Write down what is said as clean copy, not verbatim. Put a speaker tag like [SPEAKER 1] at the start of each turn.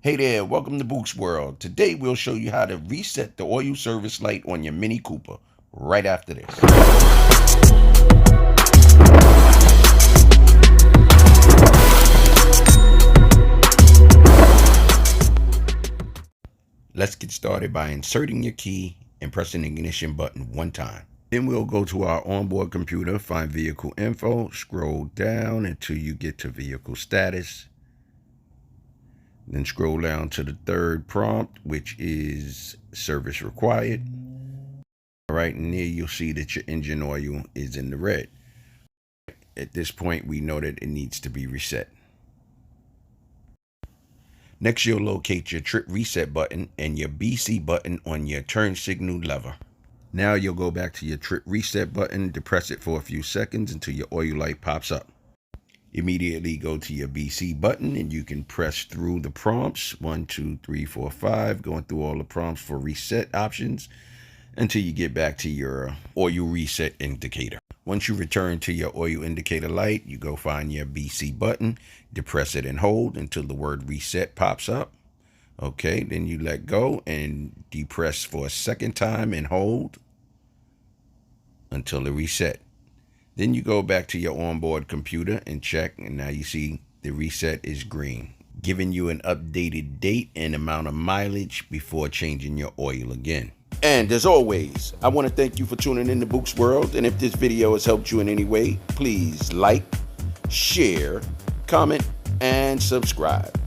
[SPEAKER 1] Hey there, welcome to Book's World. Today we'll show you how to reset the oil service light on your Mini Cooper right after this. Let's get started by inserting your key and pressing the ignition button one time. Then we'll go to our onboard computer, find vehicle info, scroll down until you get to vehicle status. Then scroll down to the third prompt, which is service required. All right, and there you'll see that your engine oil is in the red. At this point, we know that it needs to be reset. Next, you'll locate your trip reset button and your BC button on your turn signal lever. Now you'll go back to your trip reset button, depress it for a few seconds until your oil light pops up. Immediately go to your BC button and you can press through the prompts 1, 2, 3, 4, 5, going through all the prompts for reset options until you get back to your oil reset indicator. Once you return to your oil indicator light, you go find your BC button, depress it and hold until the word reset pops up. Okay, then you let go and depress for a second time and hold until it reset. Then you go back to your onboard computer and check, and now you see the reset is green, giving you an updated date and amount of mileage before changing your oil again. And as always, I want to thank you for tuning in to Book's World, and if this video has helped you in any way, please like, share, comment, and subscribe.